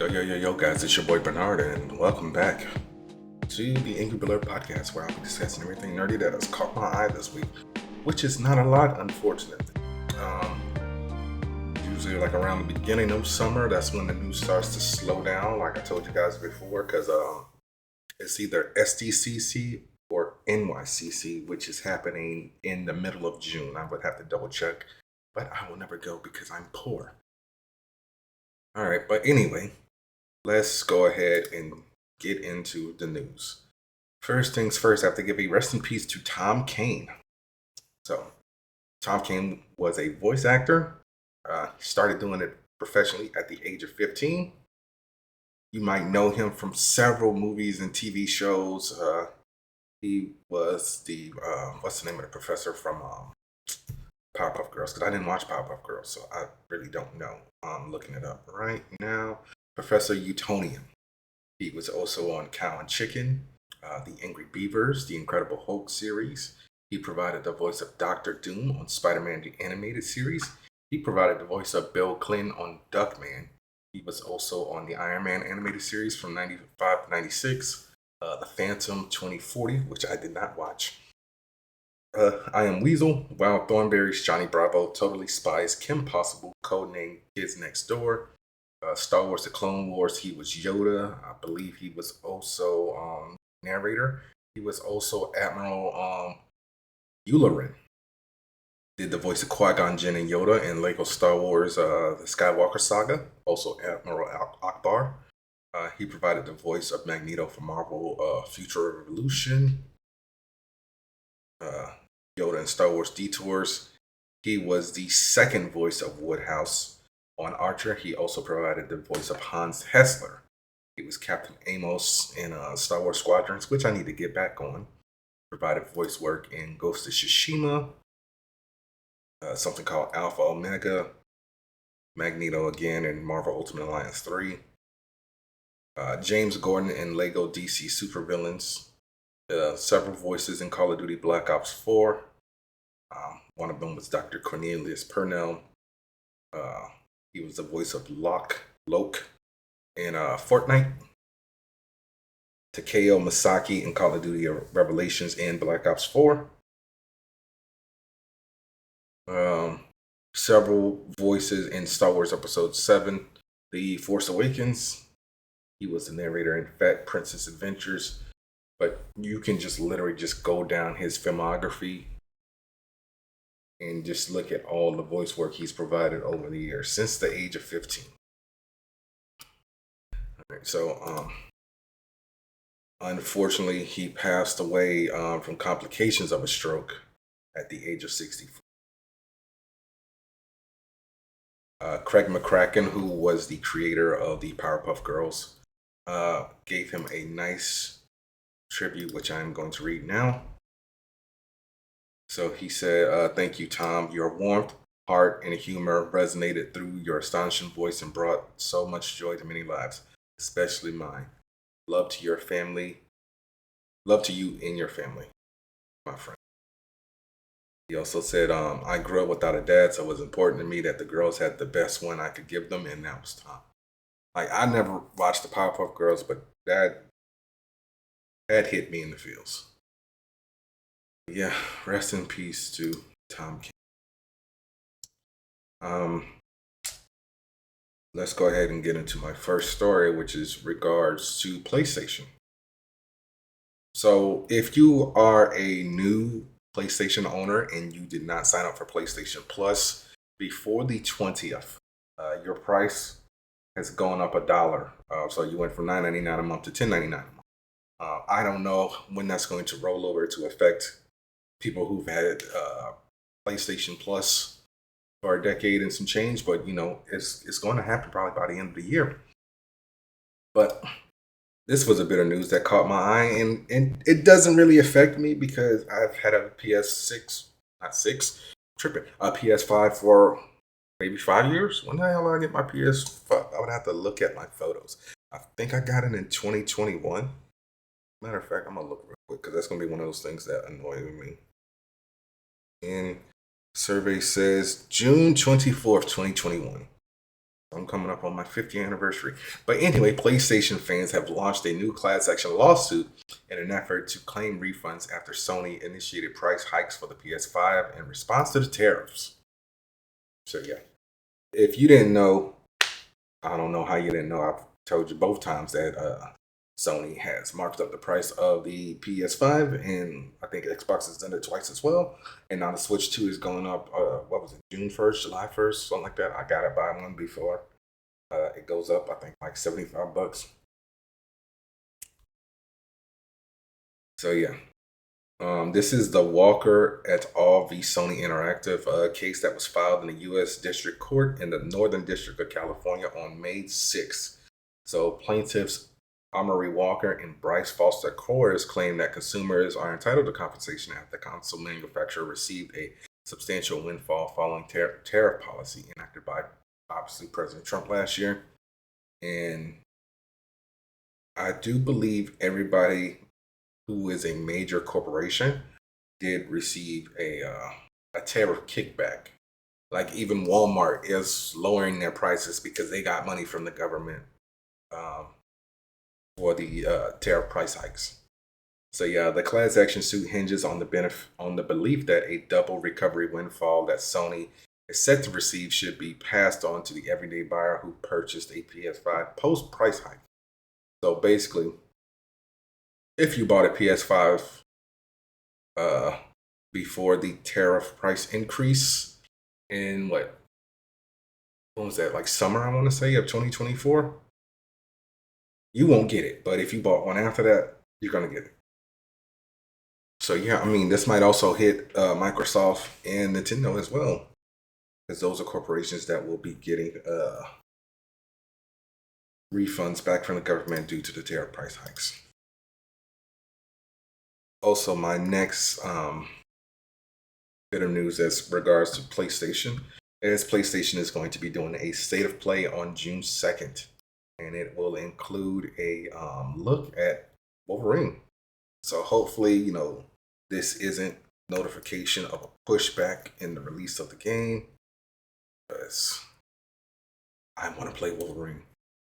Yo, guys, it's your boy Bernard, and welcome back to the Angry Blur podcast, where I'll be discussing everything nerdy that has caught my eye this week, which is not a lot, unfortunately. Usually, like around the beginning of summer, that's when the news starts to slow down, like I told you guys before, because it's either SDCC or NYCC, which is happening in the middle of June. I would have to double check, but I will never go because I'm poor. All right, but anyway, let's go ahead and get into the news. First things first, I have to give a rest in peace to Tom Kane. So, Tom Kane was a voice actor. He started doing it professionally at the age of 15. You might know him from several movies and TV shows. He was the, what's the name of the professor from Powerpuff Girls? Because I didn't watch Powerpuff Girls, so I really don't know. I'm looking it up right now. Professor Utonium. He was also on Cow and Chicken, the Angry Beavers, the Incredible Hulk series. He provided the voice of Doctor Doom on Spider-Man the Animated Series. He provided the voice of Bill Clinton on Duckman. He was also on the Iron Man animated series from 95 to 96, The Phantom 2040, which I did not watch. I Am Weasel, Wild Thornberrys, Johnny Bravo, Totally Spies, Kim Possible, codename Kids Next Door, Star Wars The Clone Wars, he was Yoda. I believe he was also narrator. He was also Admiral Yularen. Did the voice of Qui-Gon Jinn and Yoda in Lego Star Wars The Skywalker Saga. Also Admiral Akbar. He provided the voice of Magneto for Marvel Future Revolution. Yoda in Star Wars Detours. He was the second voice of Woodhouse on Archer. He also provided the voice of Hans Hessler. He was Captain Amos in Star Wars Squadrons, which I need to get back on. Provided voice work in Ghost of Tsushima, something called Alpha Omega, Magneto again in Marvel Ultimate Alliance 3. James Gordon in Lego DC Supervillains. Several voices in Call of Duty Black Ops 4. One of them was Dr. Cornelius Purnell. He was the voice of Loke in Fortnite. Takeo Masaki in Call of Duty Revelations and Black Ops 4. Several voices in Star Wars Episode 7, The Force Awakens. He was the narrator in Fat Princess Adventures. But you can just literally just go down his filmography and just look at all the voice work he's provided over the years since the age of 15. All right, so unfortunately, he passed away from complications of a stroke at the age of 64. Craig McCracken, who was the creator of the Powerpuff Girls, gave him a nice tribute, which I'm going to read now. So he said, thank you, Tom. Your warmth, heart, and humor resonated through your astonishing voice and brought so much joy to many lives, especially mine. Love to your family. Love to you and your family, my friend. He also said, I grew up without a dad, so it was important to me that the girls had the best one I could give them, and that was Tom. Like, I never watched the Powerpuff Girls, but that hit me in the feels. Yeah, rest in peace to Tom Kane. Let's go ahead and get into my first story, which is regards to PlayStation. So, if you are a new PlayStation owner and you did not sign up for PlayStation Plus before the 20th, your price has gone up $1. So you went from $9.99 a month to $10.99 a month. I don't know when that's going to roll over to affect people who've had PlayStation Plus for a decade and some change, but it's going to happen probably by the end of the year. But this was a bit of news that caught my eye, and it doesn't really affect me because I've had a a PS5 for maybe 5 years. When the hell did I get my PS5? I would have to look at my photos. I think I got it in 2021. Matter of fact, I'm gonna look real quick because that's gonna be one of those things that annoy me. And survey says June 24th, 2021. I'm coming up on my 50th anniversary. But anyway, PlayStation fans have launched a new class action lawsuit in an effort to claim refunds after Sony initiated price hikes for the PS5 in response to the tariffs. So yeah, if you didn't know, I don't know how you didn't know. I've told you both times that Sony has marked up the price of the PS5, and I think Xbox has done it twice as well. And now the Switch 2 is going up. What was it? June 1st, July 1st, something like that. I gotta buy one before it goes up. I think like $75. So yeah, this is the Walker et al. V. Sony Interactive case that was filed in the U.S. District Court in the Northern District of California on May 6th. So plaintiffs Amory Walker and Bryce Foster Coors claim that consumers are entitled to compensation after the console manufacturer received a substantial windfall following tariff policy enacted by obviously President Trump last year. And I do believe everybody who is a major corporation did receive a tariff kickback. Like even Walmart is lowering their prices because they got money from the government um, for the tariff price hikes. So yeah, the class action suit hinges on the belief that a double recovery windfall that Sony is set to receive should be passed on to the everyday buyer who purchased a PS5 post price hike. So basically, if you bought a PS5 uh, before the tariff price increase in what was that, like summer, I want to say, of 2024, you won't get it. But if you bought one after that, you're gonna get it. So yeah, I mean, this might also hit Microsoft and Nintendo as well, because those are corporations that will be getting refunds back from the government due to the tariff price hikes. Also, my next bit of news as regards to PlayStation is PlayStation is going to be doing a state of play on June 2nd, and it will include a look at Wolverine. So hopefully, this isn't notification of a pushback in the release of the game, because I want to play Wolverine.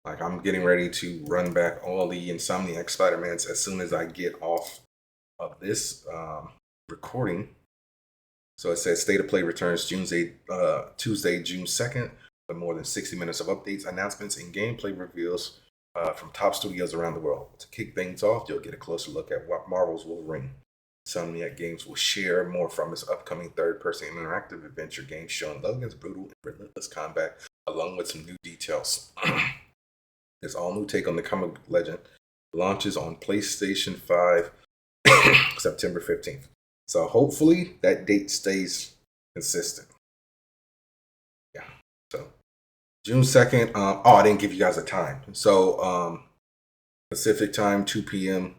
Like I'm getting ready to run back all the Insomniac Spider-Mans as soon as I get off of this recording. So it says State of Play returns Tuesday, June 2nd, with more than 60 minutes of updates, announcements, and gameplay reveals from top studios around the world. To kick things off, you'll get a closer look at what Marvel's Wolverine. Insomniac Games will share more from its upcoming third-person interactive adventure game showing Logan's brutal and relentless combat, along with some new details. This all-new take on the comic legend launches on PlayStation 5 September 15th. So hopefully that date stays consistent. Yeah. So June 2nd. I didn't give you guys a time. So Pacific time, 2 p.m.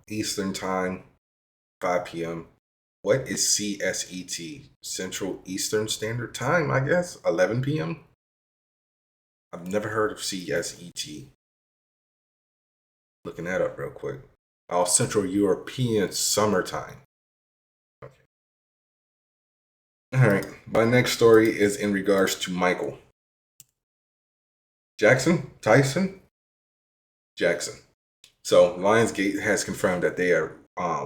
Eastern time, 5 p.m. What is CSET? Central Eastern Standard Time, I guess. 11 p.m. I've never heard of CSET. Looking that up real quick. Oh, Central European Summertime. Okay. All right. My next story is in regards to Michael Tyson Jackson. So Lionsgate has confirmed that they are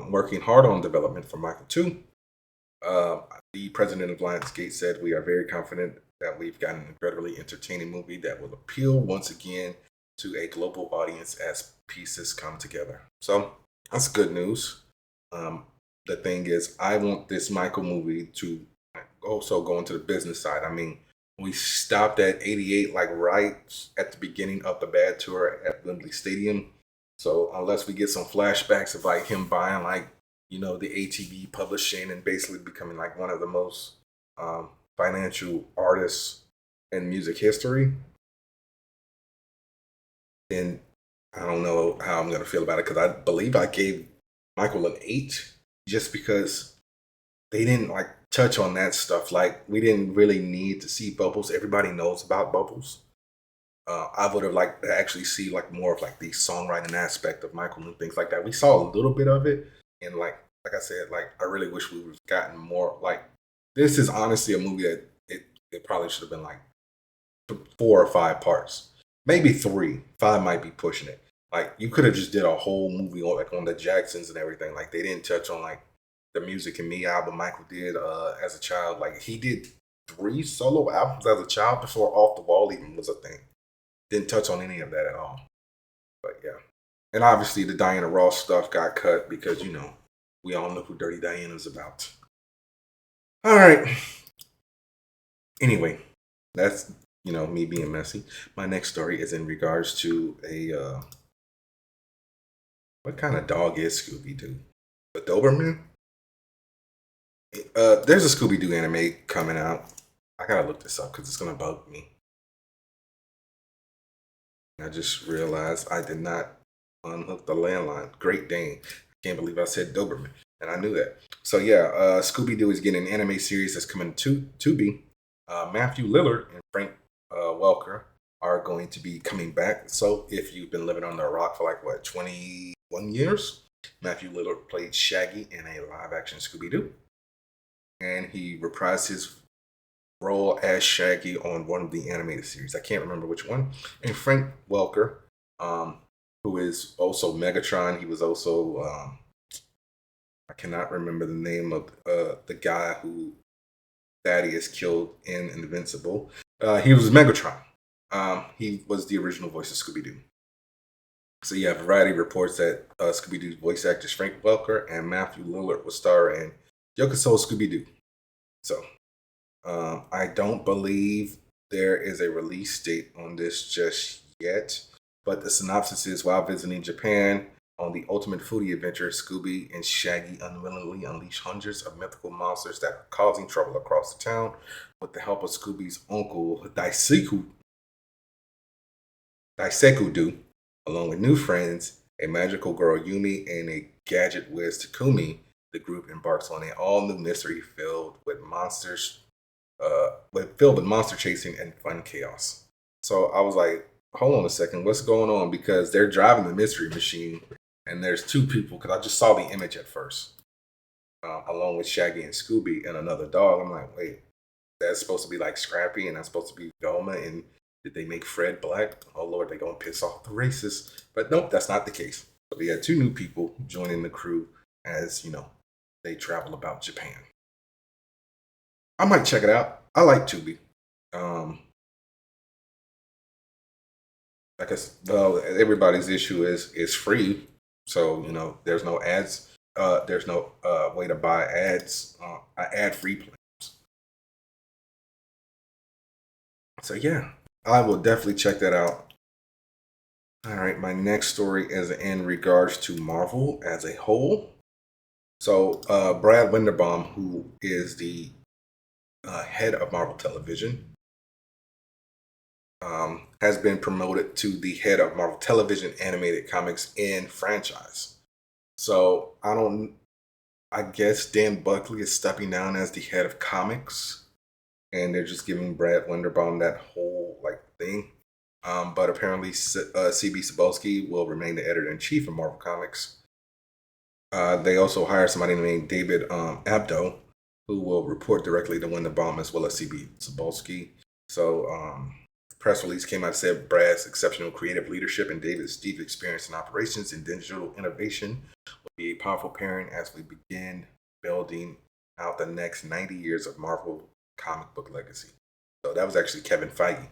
working hard on development for Michael 2. The president of Lionsgate said, "We are very confident that we've got an incredibly entertaining movie that will appeal once again to a global audience as pieces come together." So that's good news. The thing is, I want this Michael movie to also go into the business side. I mean, we stopped at 88, like right at the beginning of the bad tour at Wembley Stadium. So unless we get some flashbacks of like him buying the ATV publishing and basically becoming like one of the most financial artists in music history, then I don't know how I'm gonna feel about it, because I believe I gave Michael an 8 just because they didn't like touch on that stuff. Like we didn't really need to see Bubbles. Everybody knows about Bubbles. I would have liked to actually see like more of like the songwriting aspect of Michael and things like that. We saw a little bit of it, and like I said, like I really wish we would have gotten more. Like this is honestly a movie that it probably should have been like 4 or 5 parts, maybe 3. 5 might be pushing it. Like you could have just did a whole movie on like on the Jacksons and everything. Like they didn't touch on like the Music and Me album Michael did as a child. Like he did 3 solo albums as a child before Off the Wall even was a thing. Didn't touch on any of that at all. But yeah. And obviously the Diana Ross stuff got cut because, we all know who Dirty Diana's about. All right. Anyway, that's, me being messy. My next story is in regards to what kind of dog is Scooby Doo? A Doberman? There's a Scooby Doo anime coming out. I gotta look this up because it's gonna bug me. I just realized I did not unhook the landline. Great Dane. Can't believe I said Doberman, and I knew that. So yeah, Scooby Doo is getting an anime series that's coming to Tubi. Matthew Lillard and Frank Welker are going to be coming back. So if you've been living under a rock for like what 21 years, Matthew Lillard played Shaggy in a live-action Scooby Doo, and he reprised his role as Shaggy on one of the animated series. I can't remember which one. And Frank Welker, who is also Megatron. He was also I cannot remember the name of the guy who Thaddeus killed in Invincible. He was Megatron. He was the original voice of Scooby Doo. So yeah, Variety reports that Scooby Doo's voice actors Frank Welker and Matthew Lillard will star in Yokoso Scooby Doo. So I don't believe there is a release date on this just yet, but the synopsis is while visiting Japan on the ultimate foodie adventure, Scooby and Shaggy unwillingly unleash hundreds of mythical monsters that are causing trouble across the town. With the help of Scooby's uncle Daiseku Do, along with new friends, a magical girl Yumi and a gadget whiz Takumi, the group embarks on an all-new mystery filled with monster chasing and fun chaos. So I was like, hold on a second, what's going on? Because they're driving the mystery machine, and there's 2 people. Because I just saw the image at first, along with Shaggy and Scooby and another dog. I'm like, wait, that's supposed to be like Scrappy, and that's supposed to be Velma, and did they make Fred black? Oh Lord, they're gonna piss off the racists. But nope, that's not the case. So we had 2 new people joining the crew as they travel about Japan. I might check it out. I like Tubi. Um, I guess well, everybody's issue is it's free, so there's no ads. There's no way to buy ads, ad free plans. So yeah, I will definitely check that out. All right, my next story is in regards to Marvel as a whole. So Brad Winderbaum, who is the head of Marvel Television, has been promoted to the head of Marvel Television Animated Comics and franchise. So I guess Dan Buckley is stepping down as the head of comics, and they're just giving Brad Winderbaum that whole like thing. But apparently, CB Cebulski will remain the editor in chief of Marvel Comics. They also hired somebody named David Abdo, who will report directly to Winderbaum as well as CB Cebulski. So press release came out and said Brad's exceptional creative leadership and David's deep experience in operations and digital innovation will be a powerful pairing as we begin building out the next 90 years of Marvel comic book legacy. So that was actually Kevin Feige.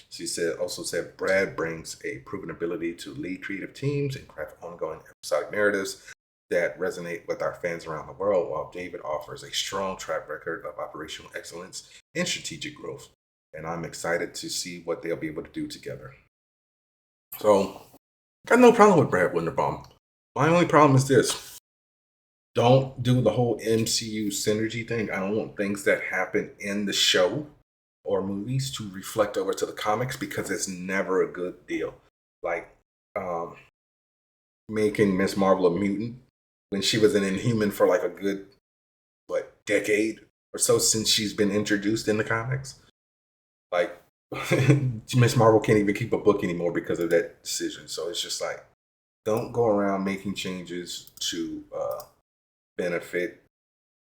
She also said Brad brings a proven ability to lead creative teams and craft ongoing episodic narratives that resonate with our fans around the world, while David offers a strong track record of operational excellence and strategic growth. And I'm excited to see what they'll be able to do together. So, got no problem with Brad Winderbaum. My only problem is this. Don't do the whole MCU synergy thing. I don't want things that happen in the show or movies to reflect over to the comics because it's never a good deal. Like making Miss Marvel a mutant when she was an Inhuman for like a good decade or so since she's been introduced in the comics. Like Miss Marvel can't even keep a book anymore because of that decision. So it's just like, don't go around making changes to benefit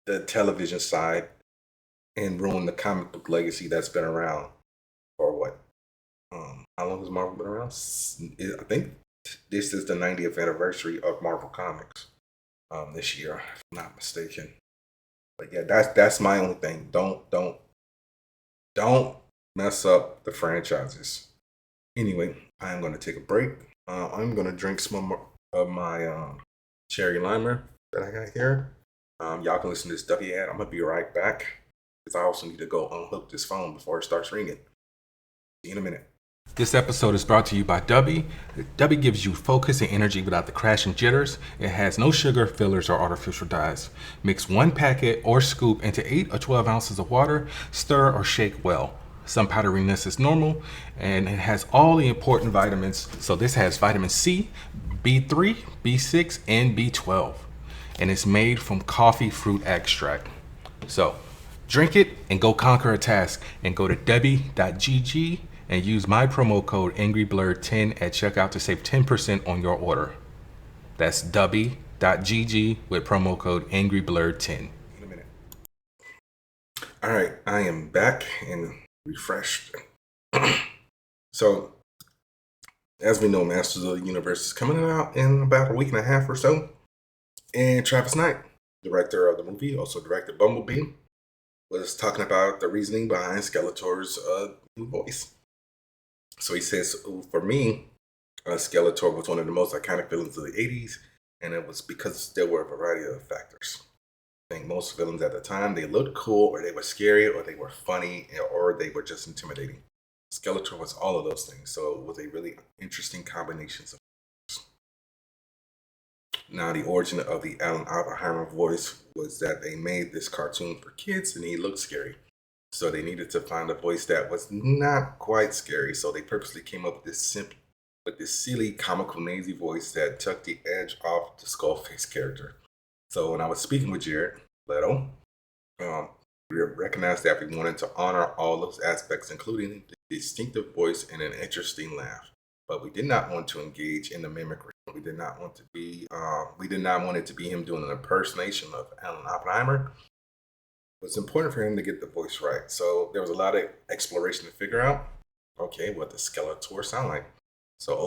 the television side and ruin the comic book legacy that's been around for How long has Marvel been around? I think this is the 90th anniversary of Marvel Comics. This year, if I'm not mistaken. But yeah, that's my only thing. Don't mess up the franchises. Anyway, I am going to take a break. I'm going to drink some more of my cherry limer that I got here. Y'all can listen to this W ad. I'm going to be right back because I also need to go unhook this phone before it starts ringing. See you in a minute. This episode is brought to you by Dubby. Dubby gives you focus and energy without the crash and jitters. It has no sugar, fillers, or artificial dyes. Mix 1 packet or scoop into 8 or 12 ounces of water. Stir or shake well. Some powderiness is normal, and it has all the important vitamins. So this has vitamin C, B3, B6, and B12. And it's made from coffee fruit extract. So drink it and go conquer a task. And go to debbie.gg and use my promo code AngryBlurred10 at checkout to save 10% on your order. That's debbie.gg with promo code AngryBlurred10. In a minute. All right, I am back and refreshed. So, as we know, Masters of the Universe is coming out in about a week and a half or so. And Travis Knight, director of the movie, also directed Bumblebee, was talking about the reasoning behind Skeletor's new voice. So he says, for me, Skeletor was one of the most iconic villains of the 80s, and it was because there were a variety of factors. I think most villains at the time, they looked cool, or they were scary, or they were funny, or they were just intimidating. Skeletor was all of those things, so it was a really interesting combination of things. Now, the origin of the Alan Oppenheimer voice was that they made this cartoon for kids, and he looked scary. So they needed to find a voice that was not quite scary. So they purposely came up with this silly, comical, nasy voice that took the edge off the Skullface character. So when I was speaking with Jared Leto, we recognized that we wanted to honor all those aspects, including the distinctive voice and an interesting laugh. But we did not want to engage in the mimicry. We did not want it to be him doing an impersonation of Alan Oppenheimer. It's important for him to get the voice right. So there was a lot of exploration to figure out, okay, what does Skeletor sound like? So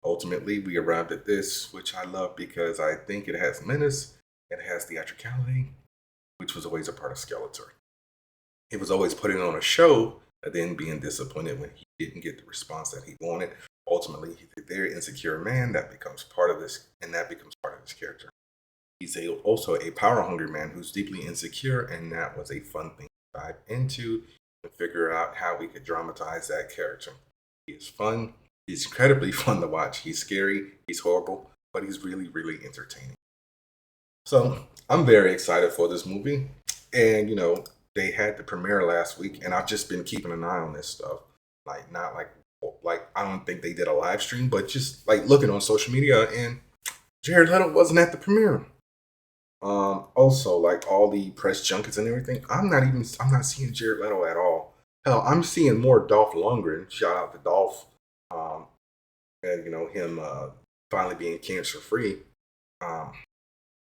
ultimately, we arrived at this, which I love because I think it has menace, it has theatricality, which was always a part of Skeletor. He was always putting on a show, but then being disappointed when he didn't get the response that he wanted. Ultimately, he's a very insecure man that becomes part of this, and that becomes part of his character. He's also a power-hungry man who's deeply insecure, and that was a fun thing to dive into and figure out how we could dramatize that character. He is fun. He's incredibly fun to watch. He's scary. He's horrible, but he's really, really entertaining. So I'm very excited for this movie. And, they had the premiere last week, and I've just been keeping an eye on this stuff. Not like I don't think they did a live stream, but just like looking on social media, and Jared Leto wasn't at the premiere. Also, like all the press junkets and everything, I'm not seeing Jared Leto at all. Hell, I'm seeing more Dolph Lundgren. Shout out to Dolph. And him finally being cancer free.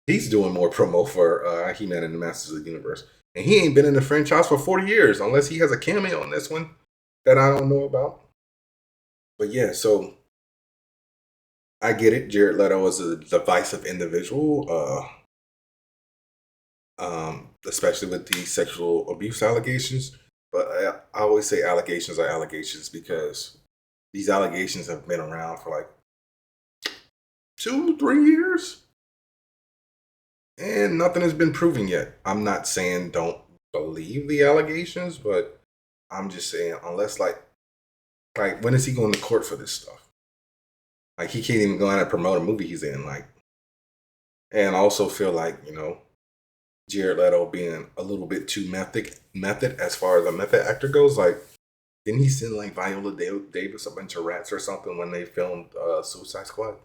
He's doing more promo for He-Man and the Masters of the Universe, and he ain't been in the franchise for 40 years, unless he has a cameo on this one that I don't know about. But yeah, so I get it. Jared Leto is a divisive individual. Especially with the sexual abuse allegations. But I always say allegations are allegations because these allegations have been around for like 2-3 years. And nothing has been proven yet. I'm not saying don't believe the allegations, but I'm just saying unless like when is he going to court for this stuff? Like he can't even go out and promote a movie he's in. And I also feel like, Jared Leto being a little bit too method as far as a method actor goes. Like, didn't he send like Viola Davis a bunch of rats or something when they filmed Suicide Squad?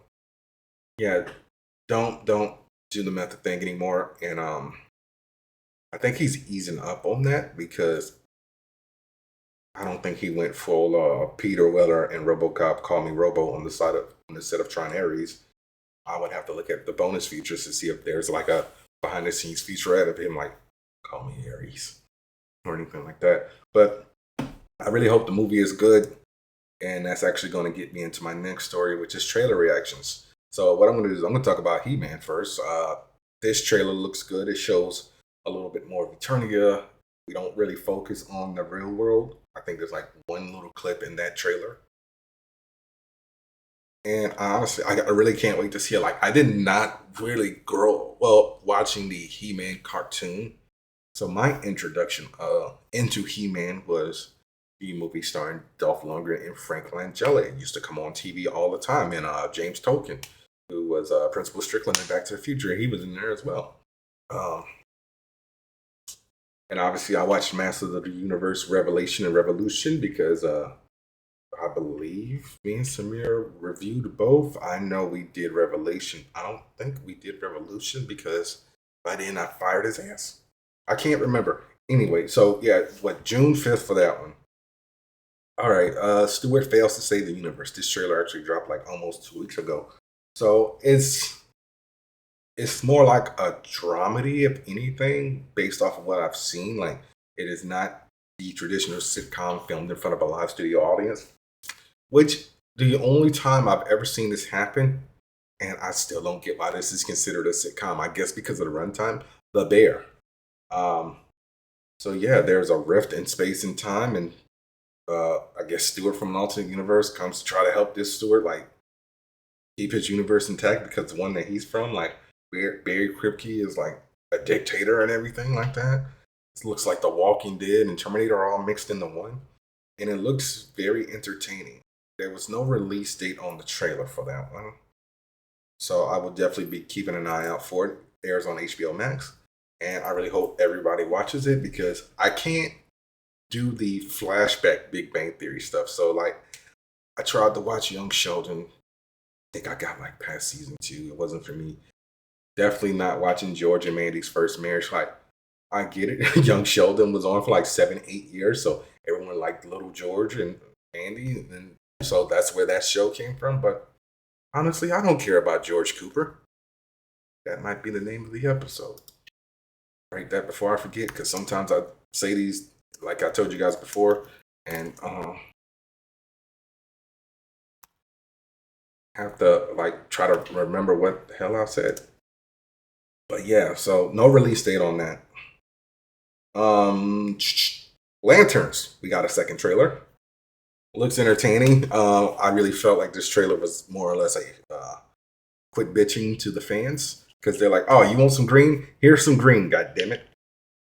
Yeah, don't do the method thing anymore. And I think he's easing up on that because I don't think he went full Peter Weller and RoboCop Call Me Robo on the set of Tron Ares. I would have to look at the bonus features to see if there's like a behind the scenes featurette of him like Call Me Ares or anything like that. But I really hope the movie is good. and that's actually going to get me into my next story, which is trailer reactions. So what I'm going to do is I'm going to talk about He-Man first. This trailer looks good. It shows a little bit more of Eternia. We don't really focus on the real world. I think there's like one little clip in that trailer. And honestly, I really can't wait to see it. Like, I did not really grow well watching the He-Man cartoon. So my introduction into He-Man was the movie starring Dolph Lundgren and Frank Langella. It used to come on TV all the time. And James Tolkien, who was Principal Strickland in Back to the Future, he was in there as well. Um, and obviously, I watched Masters of the Universe Revelation and Revolution because I believe me and Samir reviewed both. I know we did Revelation. I don't think we did Revolution because by then I fired his ass. I can't remember. Anyway, so yeah, what, June 5th for that one. All right, Stewart fails to save the universe. This trailer actually dropped like almost 2 weeks ago. So it's more like a dramedy, if anything, based off of what I've seen. Like, it is not the traditional sitcom filmed in front of a live studio audience, which the only time I've ever seen this happen, and I still don't get why this is considered a sitcom. I guess because of the runtime, The Bear. Um, so yeah, there's a rift in space and time, and I guess Stewart from an alternate universe comes to try to help this Stewart like keep his universe intact because the one that he's from, like Barry Kripke, is like a dictator and everything like that. It looks like The Walking Dead and Terminator are all mixed into one, and it looks very entertaining. There was no release date on the trailer for that one, so I will definitely be keeping an eye out for it. It airs on HBO Max, and I really hope everybody watches it because I can't do the flashback Big Bang Theory stuff. So like, I tried to watch Young Sheldon. I think I got like past season 2. It wasn't for me. Definitely not watching George and Mandy's first marriage. Like, I get it. Young Sheldon was on for like 7, 8 years, so everyone liked Little George and Mandy, and so that's where that show came from. But honestly, I don't care about George Cooper. That might be the name of the episode. Write that before I forget, because sometimes I say these, like I told you guys before, and have to like try to remember what the hell I said. But yeah, so no release date on that. Um, Lanterns. We got a second trailer. Looks entertaining. I really felt like this trailer was more or less a quit bitching to the fans because they're like, "Oh, you want some green? Here's some green. God damn it!"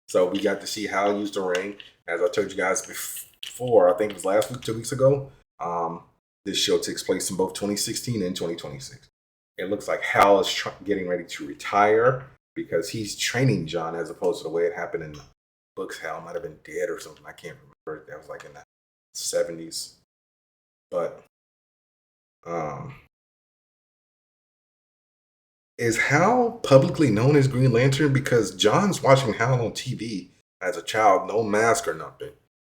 So we got to see Hal use the ring. As I told you guys before, I think it was last week, 2 weeks ago. Um, this show takes place in both 2016 and 2026. It looks like Hal is getting ready to retire because he's training John, as opposed to the way it happened in the books. Hal might have been dead or something. I can't remember. That was like in the 70s. But um, is Hal publicly known as Green Lantern? Because John's watching Hal on TV as a child, no mask or nothing.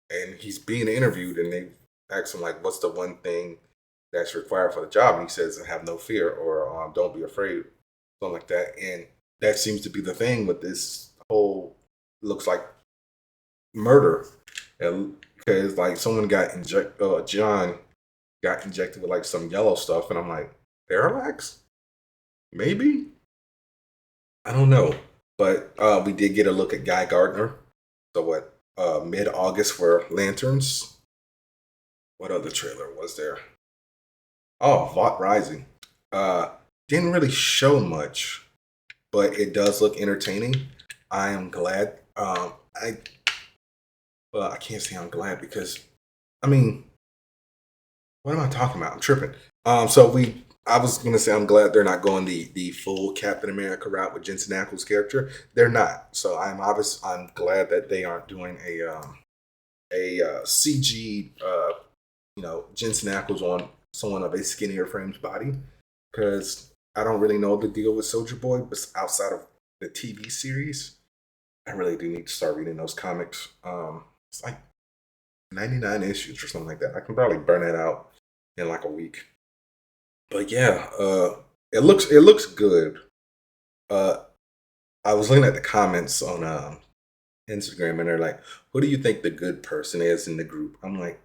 And he's being interviewed, and they ask him, like, what's the one thing that's required for the job? And he says, have no fear, or don't be afraid, something like that. And that seems to be the thing with this whole, looks like, murder. And because, like, someone got injected, John got injected with, like, some yellow stuff. And I'm like, Parallax? Maybe? I don't know. But we did get a look at Guy Gardner. So what? Mid-August for Lanterns. What other trailer was there? Oh, Vought Rising. Didn't really show much, but it does look entertaining. I am glad. I can't say I'm glad because, I mean, what am I talking about? I'm tripping. I was gonna say I'm glad they're not going the full Captain America route with Jensen Ackles' character. They're not. So I'm glad that they aren't doing a CG Jensen Ackles on someone of a skinnier framed body, because I don't really know the deal with Soldier Boy, but outside of the TV series, I really do need to start reading those comics. It's like 99 issues or something like that. I can probably burn that out in like a week. But yeah, it looks good. Uh, I was looking at the comments on Instagram, and they're like, "Who do you think the good person is in the group?" I'm like,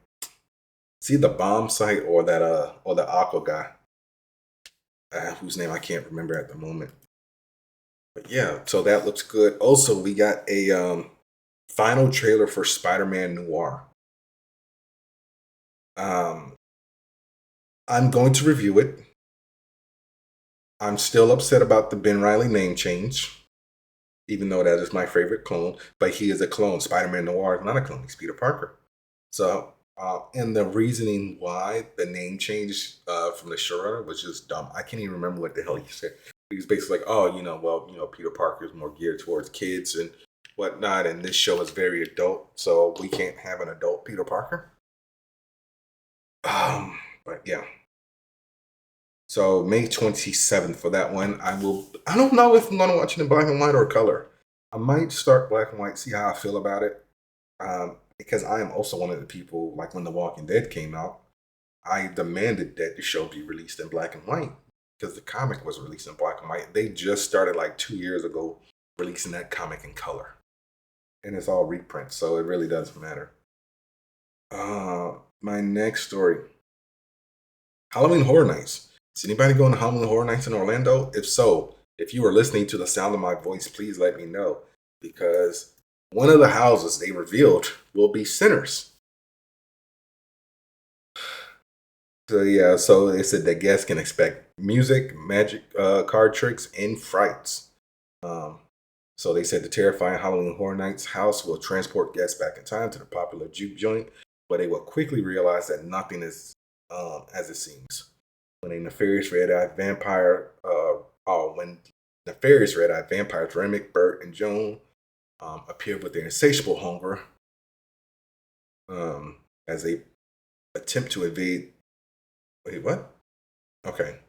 See the bomb site or the aqua guy, whose name I can't remember at the moment. But yeah, so that looks good. Also, we got a final trailer for Spider-Man Noir. Um, I'm going to review it. I'm still upset about the Ben Riley name change, even though that is my favorite clone. But he is a clone. Spider-Man Noir is not a clone. He's Peter Parker. So, and the reasoning why the name change from the showrunner was just dumb. I can't even remember what the hell he said. He was basically like, "Oh, Peter Parker is more geared towards kids and whatnot, and this show is very adult, so we can't have an adult Peter Parker." But yeah. So May 27th for that one. I don't know if I'm gonna watch it in black and white or color. I might start black and white, see how I feel about it. Because I am also one of the people, like when The Walking Dead came out, I demanded that the show be released in black and white because the comic was released in black and white. They just started like 2 years ago releasing that comic in color. And it's all reprints, so it really doesn't matter. My next story, Halloween Horror Nights. Is anybody going to Halloween Horror Nights in Orlando? If so, if you are listening to the sound of my voice, please let me know because one of the houses they revealed will be Sinners. So yeah, so they said that guests can expect music, magic, card tricks, and frights. Um, so they said the terrifying Halloween Horror Nights house will transport guests back in time to the popular juke joint, but they will quickly realize that nothing is as it seems. When a nefarious red-eyed vampire, when nefarious red-eyed vampires Remick, Bert, and Joan appear with their insatiable hunger as they attempt to evade. Wait, what? Okay.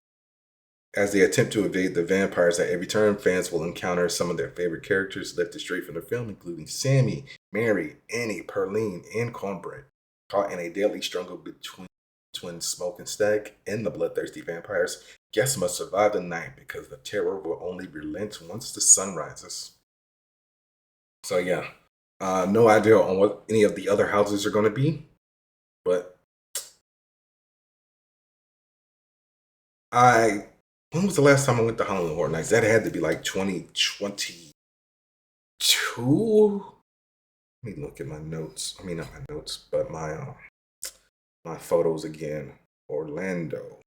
As they attempt to evade the vampires at every turn, fans will encounter some of their favorite characters lifted straight from the film, including Sammy, Mary, Annie, Perline, and Cornbread, caught in a deadly struggle between Twin Smoke and Stack and the bloodthirsty vampires. Guests must survive the night because the terror will only relent once the sun rises. So yeah, no idea on what any of the other houses are going to be, but I. When was the last time I went to Halloween Horror Nights? That had to be like 2022. Let me look at my notes. I mean, not my notes, but my photos again. Orlando.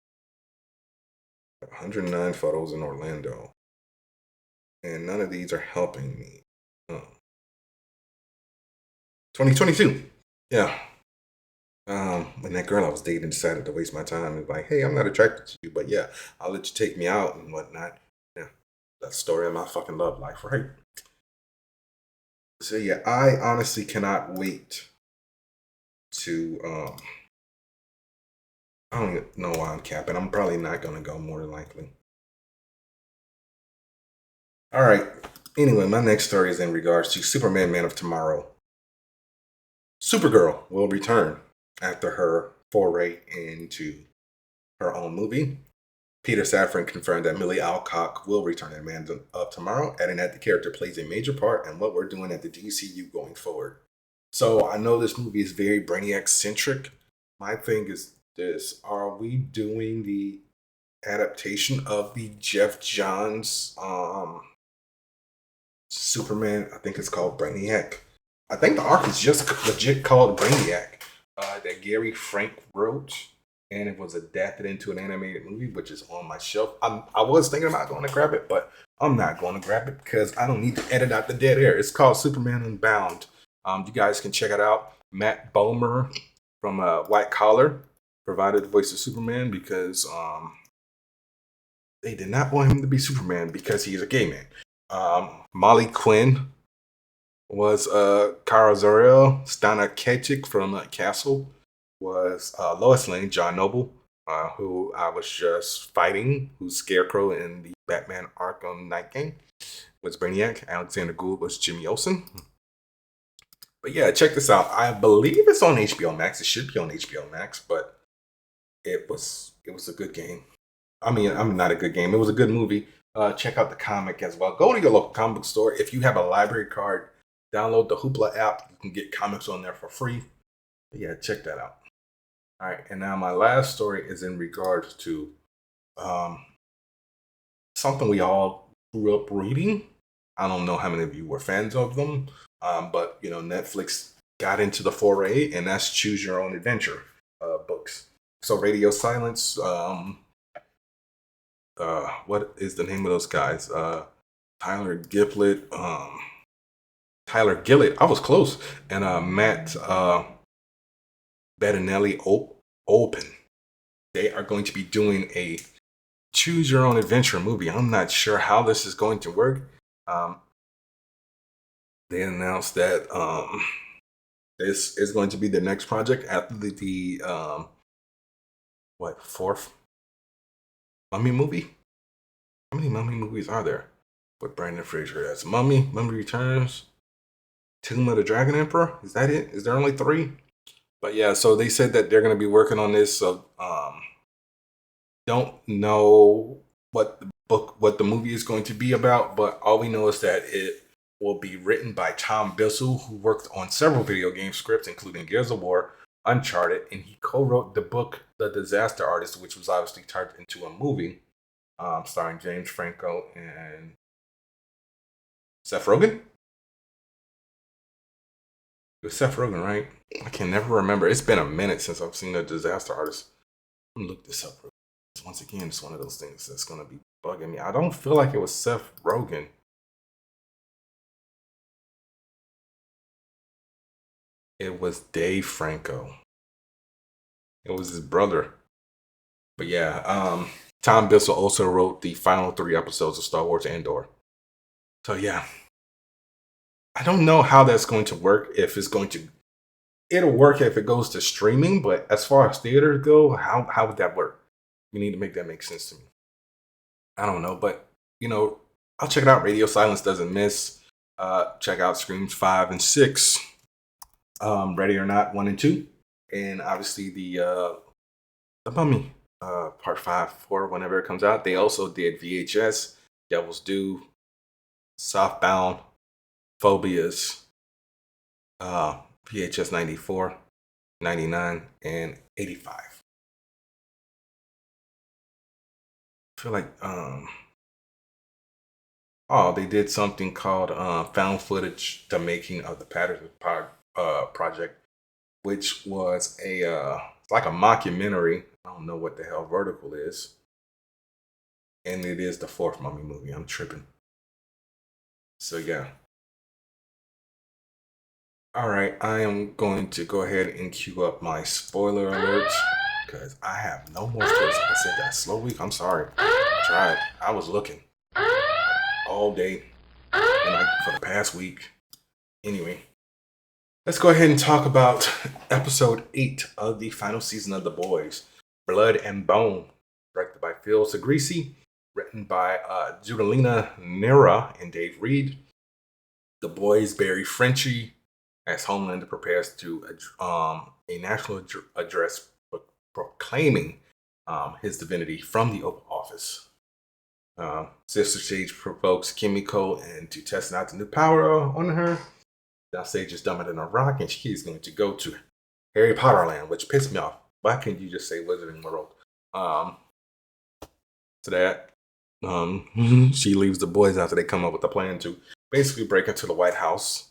109 photos in Orlando, and none of these are helping me. 2022. Yeah. When that girl I was dating decided to waste my time and like, hey, I'm not attracted to you, but yeah, I'll let you take me out and whatnot. Yeah, that's the story of my fucking love life, right? So yeah, I honestly cannot wait to. I don't even know why I'm capping. I'm probably not gonna go more than likely. All right. Anyway, my next story is in regards to Superman Man of Tomorrow. Supergirl will return after her foray into her own movie. Peter Safran confirmed that Millie Alcock will return in Man of Tomorrow, adding that the character plays a major part in what we're doing at the DCU going forward. So I know this movie is very Brainiac centric. My thing is this: are we doing the adaptation of the Jeff Johns Superman? I think it's called Brainiac. I think the arc is just legit called Brainiac that Gary Frank wrote, and it was adapted into an animated movie, which is on my shelf. I was thinking about going to grab it, but I'm not going to grab it because I don't need to edit out the dead air. It's called Superman Unbound. You guys can check it out. Matt Bomer from White Collar provided the voice of Superman because they did not want him to be Superman because he is a gay man. Molly Quinn was Kara Zor-El. Stana Katic from Castle was Lois Lane, John Noble, who I was just fighting, who's Scarecrow in the Batman Arkham Knight game, was Brainiac. Alexander Gould was Jimmy Olsen. But yeah, check this out. I believe it's on HBO Max. It should be on HBO Max, but it was a good game. I mean, I'm not a good game. It was a good movie. Check out the comic as well. Go to your local comic book store. If you have a library card, download the Hoopla app. You can get comics on there for free. But yeah, check that out. All right, and now my last story is in regards to um, something we all grew up reading. I don't know how many of you were fans of them, but Netflix got into the foray, and that's Choose Your Own Adventure books. So Radio Silence. What is the name of those guys? Tyler Gillett. Tyler Gillett. I was close, and Matt Bettinelli Open. They are going to be doing a choose your own adventure movie. I'm not sure how this is going to work. Um, they announced that this is going to be the next project after the fourth Mummy movie. How many Mummy movies are there with Brandon Fraser? That's Mummy Returns, Tomb of the Dragon Emperor. Is that it? Is there only 3? But yeah, so they said that they're going to be working on this. So don't know what the movie is going to be about, but all we know is that it will be written by Tom Bissell, who worked on several video game scripts, including Gears of War, Uncharted, and he co-wrote the book The Disaster Artist, which was obviously turned into a movie starring James Franco and Seth Rogen. It was Seth Rogen, right? I can never remember. It's been a minute since I've seen The Disaster Artist. I'm gonna look this up. Once again, it's one of those things that's gonna be bugging me. I don't feel like it was Seth Rogen. It was Dave Franco. It was his brother. But yeah, Tom Bissell also wrote the final 3 episodes of Star Wars Andor. So yeah, I don't know how that's going to work. If it's going to, it'll work if it goes to streaming. But as far as theaters go, how would that work? You need to make that make sense to me. I don't know, but I'll check it out. Radio Silence doesn't miss. Check out Screams 5 and 6. Ready or Not 1 and 2, and obviously the Mummy part 5, 4, whenever it comes out. They also did VHS, Devil's Due, Southbound, Phobias, VHS 94, 99, and 85. I feel like they did something called found footage, the making of the Patterson project, which was it's like a mockumentary. I don't know what the hell Vertical is, and it is the 4th Mummy movie. I'm tripping. So yeah. All right, I am going to go ahead and cue up my spoiler alerts because I have no more stories. Like I said, that slow week. I'm sorry. I tried. I was looking all day and like for the past week. Anyway, let's go ahead and talk about episode 8 of the final season of The Boys, Blood and Bone, directed by Phil Segresi, written by Judalina Nera and Dave Reed. The Boys bury Frenchie as Homelander prepares to a national address proclaiming his divinity from the Oval Office. Sister Sage provokes Kimiko into testing out the new power on her. Now Sage is dumber than a rock, and she is going to go to Harry Potter Land, which pissed me off. Why can't you just say Wizarding World? So that she leaves the boys after they come up with a plan to basically break into the White House.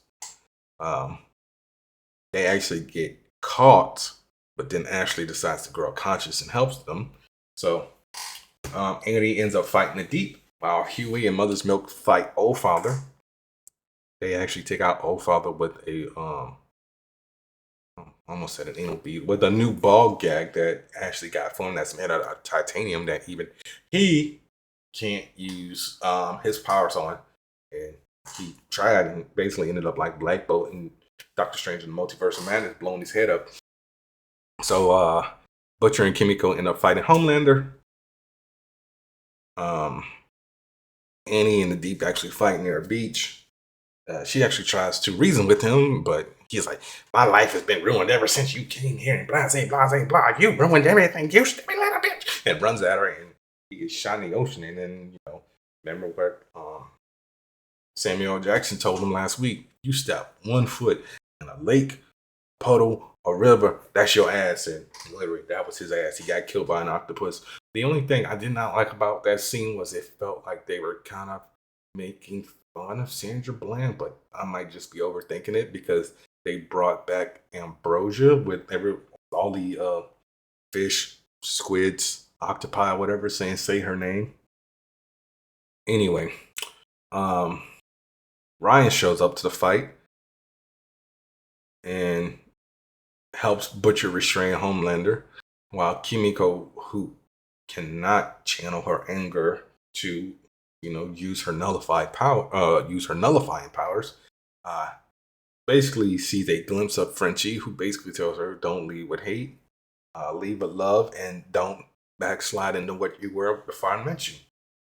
They actually get caught, but then Ashley decides to grow conscious and helps them. So Annie ends up fighting the Deep, while Huey and Mother's Milk fight Old Father. They actually take out Old Father with a almost said an anal bead, with a new ball gag that Ashley got for him that's made out of titanium that even he can't use his powers on. And he tried and basically ended up like Black Bolt and Doctor Strange in the Multiverse of Madness, blowing his head up. So Butcher and Kimiko end up fighting Homelander. Annie and the Deep actually fight near a beach. She actually tries to reason with him, but he's like, "My life has been ruined ever since you came here, and blah, blah, blah. You ruined everything, you stupid little bitch." And runs at her, and he gets shot in the ocean. And then, remember what Samuel Jackson told him last week? You step 1 foot in a lake puddle, a river, that's your ass. And literally, that was his ass. He got killed by an octopus. The only thing I did not like about that scene was it felt like they were kind of making fun of Sandra Bland, but I might just be overthinking it because they brought back Ambrosia with all the fish, squids, octopi, whatever, saying say her name. Anyway, um, Ryan shows up to the fight and helps Butcher restrain Homelander, while Kimiko, who cannot channel her anger to, use her nullifying powers, uh, basically sees a glimpse of Frenchie, who basically tells her, "Don't lead with hate, lead with love, and don't backslide into what you were before I met you."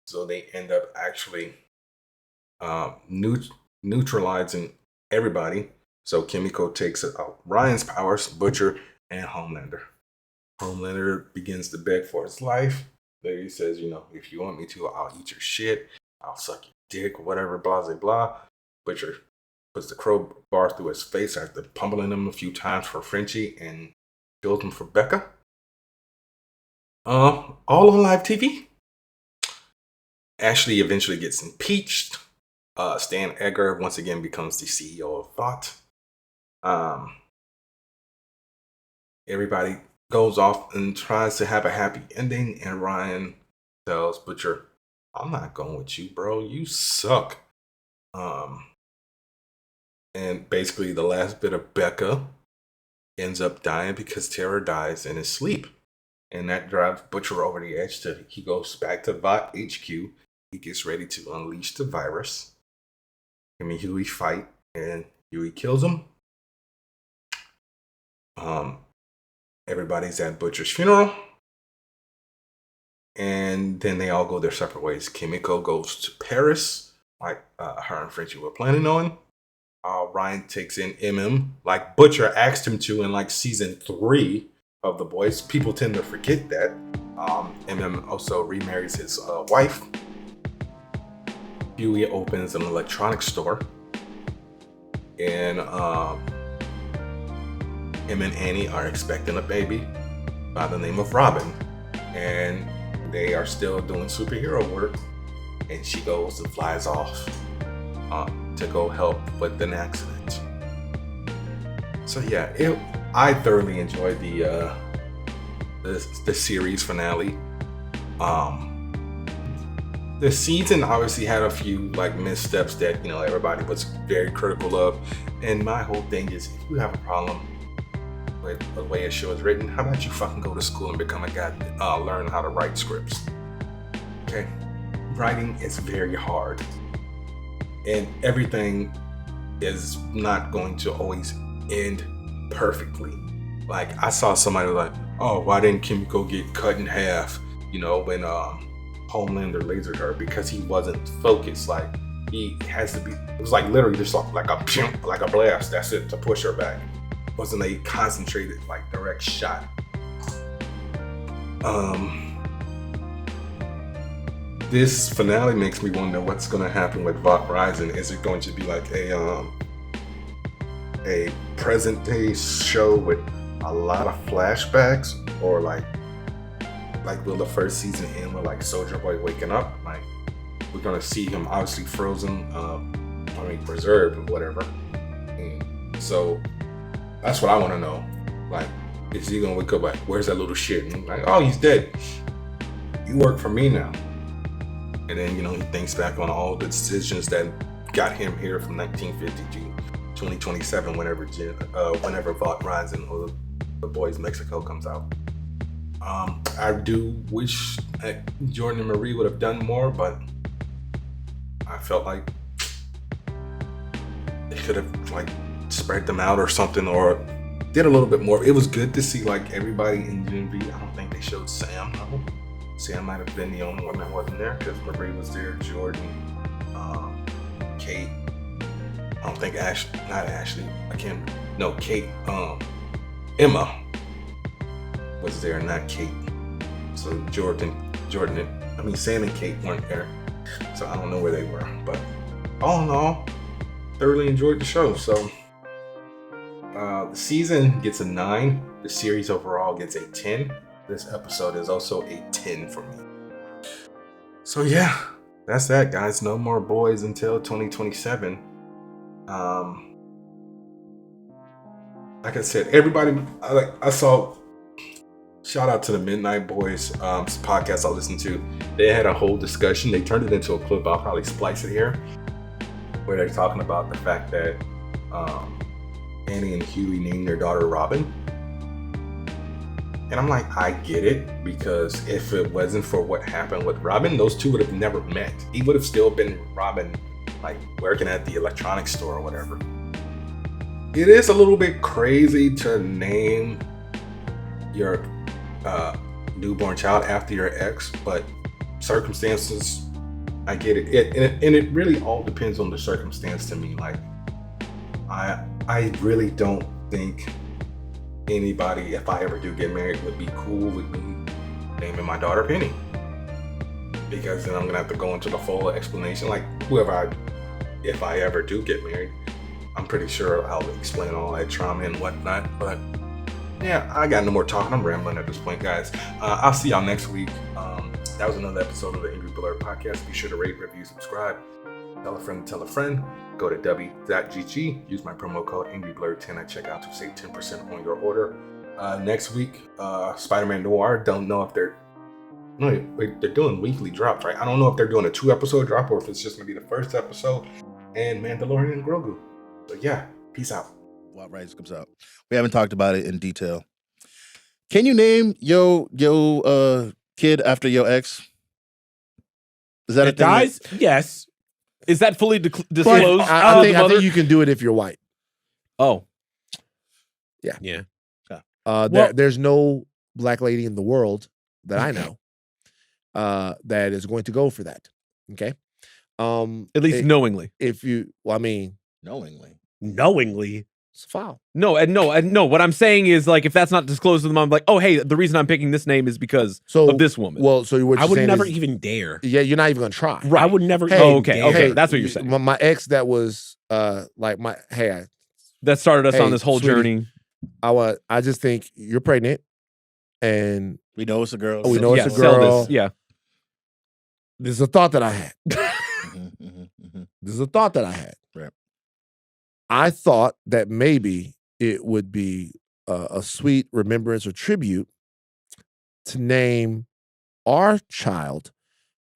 So they end up actually neutralizing everybody. So Kimiko takes out Ryan's powers, Butcher, and Homelander. Homelander begins to beg for his life. There he says, if you want me to, I'll eat your shit. I'll suck your dick, whatever, blah, blah, blah. Butcher puts the crowbar through his face after pummeling him a few times for Frenchie and kills him for Becca. All on live TV. Ashley eventually gets impeached. Stan Edgar once again becomes the CEO of Vought. Everybody goes off and tries to have a happy ending, and Ryan tells Butcher, "I'm not going with you, bro. You suck." And basically the last bit of Becca ends up dying because Tara dies in his sleep. And that drives Butcher over the edge. He goes back to Vought HQ. He gets ready to unleash the virus. Him and Huey fight, and Huey kills him. Everybody's at Butcher's funeral. And then they all go their separate ways. Kimiko goes to Paris, like her and Frenchie were planning on. Ryan takes in MM, like Butcher asked him to in like season 3 of The Boys. People tend to forget that. MM also remarries his wife. Huey opens an electronics store. And him and Annie are expecting a baby by the name of Robin. And they are still doing superhero work. And she goes and flies off to go help with an accident. So yeah, I thoroughly enjoyed the series finale. The season obviously had a few like missteps that everybody was very critical of, and my whole thing is, if you have a problem with the way a show is written, how about you fucking go to school and become a guy, learn how to write scripts. Okay, writing is very hard, and everything is not going to always end perfectly. Like, I saw somebody like, "Oh, why didn't Kimiko get cut in half?" When Homelander lasered her, because he wasn't focused. Like, he has to be. It was like literally just like a blast. That's it, to push her back. It wasn't a concentrated like direct shot. This finale makes me wonder what's going to happen with Vought Rising. Is it going to be like a present day show with a lot of flashbacks, or like will the first season end with like Soldier Boy waking up? Like, we're gonna see him obviously frozen, preserved or whatever. And so that's what I want to know. Like, is he gonna wake up like, "Where's that little shit?" And like, "Oh, he's dead. You work for me now." And then he thinks back on all the decisions that got him here from 1950 to 2027, whenever Vought Rising or The Boys Mexico comes out. I do wish Jordan and Marie would have done more, but I felt like they could have like spread them out or something, or did a little bit more. It was good to see like everybody in Gen V. I don't think they showed Sam though. Sam might have been the only one that wasn't there, because Marie was there, Jordan, Kate. I don't think Kate. Emma was there, not Kate. So Sam and Kate weren't there. So I don't know where they were. But all in all, thoroughly enjoyed the show. So The season gets a 9. The series overall gets a 10. This episode is also a 10 for me. So yeah, that's that, guys. No more boys until 2027. Like I said, everybody, I saw. Shout out to the Midnight Boys podcast I listened to. They had a whole discussion. They turned it into a clip. I'll probably splice it here, where they're talking about the fact that Annie and Huey named their daughter Robin. And I'm like, I get it, because if it wasn't for what happened with Robin, those two would have never met. He would have still been Robin, like working at the electronics store or whatever. It is a little bit crazy to name your newborn child after your ex, but circumstances, I get it. And it really all depends on the circumstance to me. Like, I really don't think anybody, if I ever do get married, would be cool with me naming my daughter Penny, because then I'm gonna have to go into the full explanation. Like, if I ever do get married, I'm pretty sure I'll explain all that trauma and whatnot. But yeah, I got no more talking. I'm rambling at this point, guys. I'll see y'all next week. That was another episode of the Angry Blur podcast. Be sure to rate, review, subscribe. Tell a friend to tell a friend. Go to w.gg. Use my promo code AngryBlur10 at checkout to save 10% on your order. Next week, Spider-Man Noir. Don't know if they're doing weekly drops, right? I don't know if they're doing a 2-episode drop or if it's just gonna be the first episode. And Mandalorian and Grogu. So yeah, peace out. What Rise comes out. We haven't talked about it in detail. Can you name your kid after your ex? Is that a thing? Guys, yes. Is that fully disclosed? I think you can do it if you're white. Oh. Yeah. There's no black lady in the world that I know that is going to go for that. Okay. At least knowingly. Knowingly, it's a foul. No. What I'm saying is, like, if that's not disclosed to them, I'm like, oh, hey, the reason I'm picking this name is because of this woman. Well, so what I you're would saying never is, even dare. Yeah, you're not even gonna try. Right. I would never. Hey, okay, that's what you're saying. My ex that was that started us on this whole sweetie, journey. I just think you're pregnant, and we know it's a girl. We know it's a sell girl. this. Yeah. This is a thought that I had. This is a thought that I had. Right. I thought that maybe it would be a sweet remembrance or tribute to name our child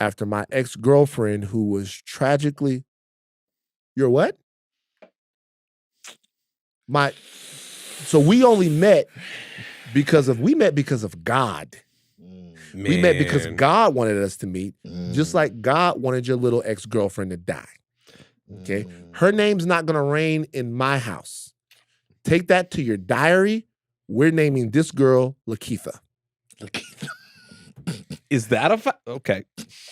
after my ex-girlfriend who was tragically. You're what? So we only met because of God. Man. We met because God wanted us to meet, just like God wanted your little ex-girlfriend to die. Okay? Her name's not going to reign in my house. Take that to your diary. We're naming this girl Lakeitha. Is that a fact? Okay.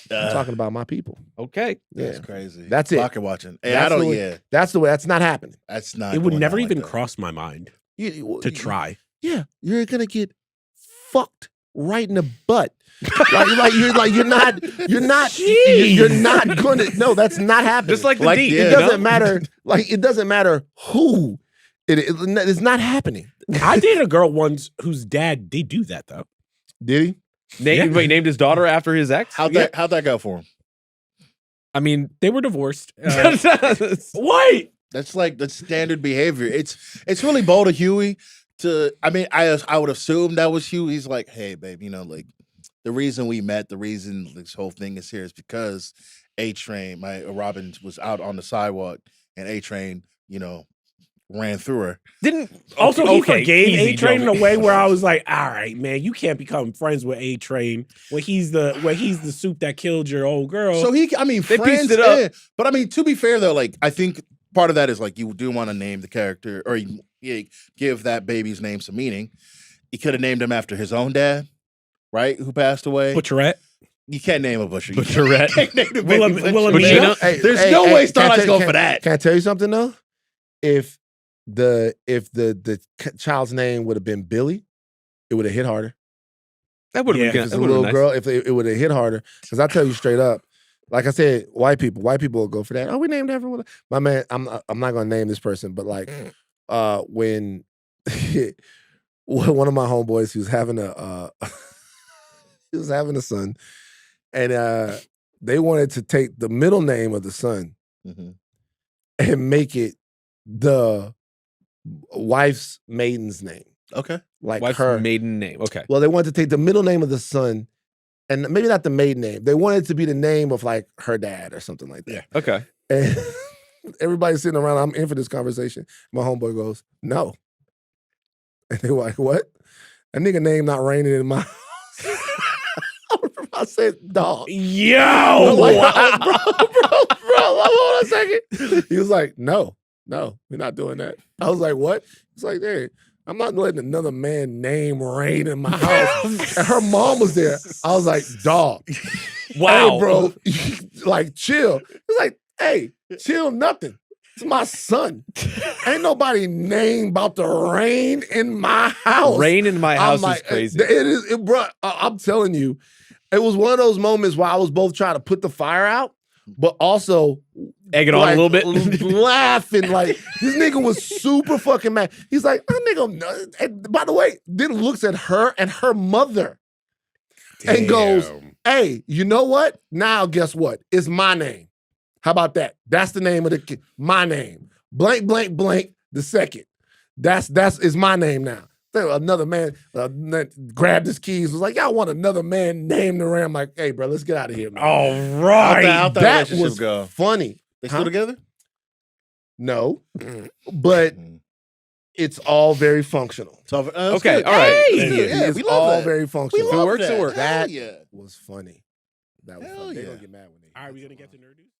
I'm talking about my people. Okay. Yeah. That's crazy. That's it. Pocket watching. Hey, I don't. That's the way. That's not happening. That's not. It would going never down even like that. cross my mind to try. Yeah, you're gonna get fucked right in the butt. You're not gonna. No, that's not happening. Just like the D. It doesn't matter. Like, it doesn't matter who. It's not happening. I dated a girl once whose dad did do that though. Did he? Named his daughter after his ex? How'd that go for him? I mean, they were divorced. What? That's like the standard behavior. It's really bold of Huey to. I mean, I would assume that was Huey. He's like, hey, babe, like the reason we met, the reason this whole thing is here is because A-Train, Robin was out on the sidewalk and A-Train, ran through her. He forgave A-Train in a way where I was like, all right, man, you can't become friends with A-Train when he's the soup that killed your old girl. So they pieced friends it up. yeah. But I mean, to be fair though, like I think part of that is like you do want to name the character or give that baby's name some meaning. He could have named him after his own dad, right? Who passed away. Butcherette. You can't name a Butcher. Butcherette. You can't name the baby Wilhelmina. Butcher. There's no way Starlight's going for that. Can I tell you something though? If the child's name would have been Billy, it would have hit harder. That would have been If it's a little girl, if it would have hit harder. Because I tell you straight up, like I said, white people will go for that. Oh, we named everyone. My man, I'm not gonna name this person, but like when one of my homeboys, he was having a son, and they wanted to take the middle name of the son and make it the wife's maiden's name. Okay. Like Wife's her maiden name. Okay. Well, they wanted to take the middle name of the son, and maybe not the maiden name. They wanted it to be the name of like her dad or something like that. Yeah. Okay. And everybody's sitting around. I'm in for this conversation. My homeboy goes, "No," and they were like, "What? A nigga name not raining in my house." I said, "Dog, Yo, like, bro, hold on a second." He was like, "No, we're not doing that." I was like, "What?" He's like, "Hey, I'm not letting another man name rain in my house." And her mom was there. I was like, "Dog, wow, hey, bro, like chill." He's like, "Hey, chill, nothing. It's my son. Ain't nobody name about to rain in my house." Rain in my house like, is crazy. It is, bro. I'm telling you, it was one of those moments where I was both trying to put the fire out, but also Egg it on a little bit. laughing. Like, this nigga was super fucking mad. He's like, "That nigga," and by the way, then looks at her and her mother and goes, "Hey, you know what? Now guess what? It's my name. How about that? That's the name of the kid. My name. Blank, blank, blank, the second. That's is my name now." Then another man grabbed his keys, was like, "Y'all want another man named the Ram?" Like, "Hey, bro, let's get out of here, man." All right. How'd that That relationship was go? funny. They still together? No, but it's all very functional. So, Okay, good. all right. Hey, yeah, It's we love all that. very We functional. love works, it that. works. Hell That yeah. was funny. That was Hell funny. They yeah. gonna get mad when they. All right, we gonna get to nerd news.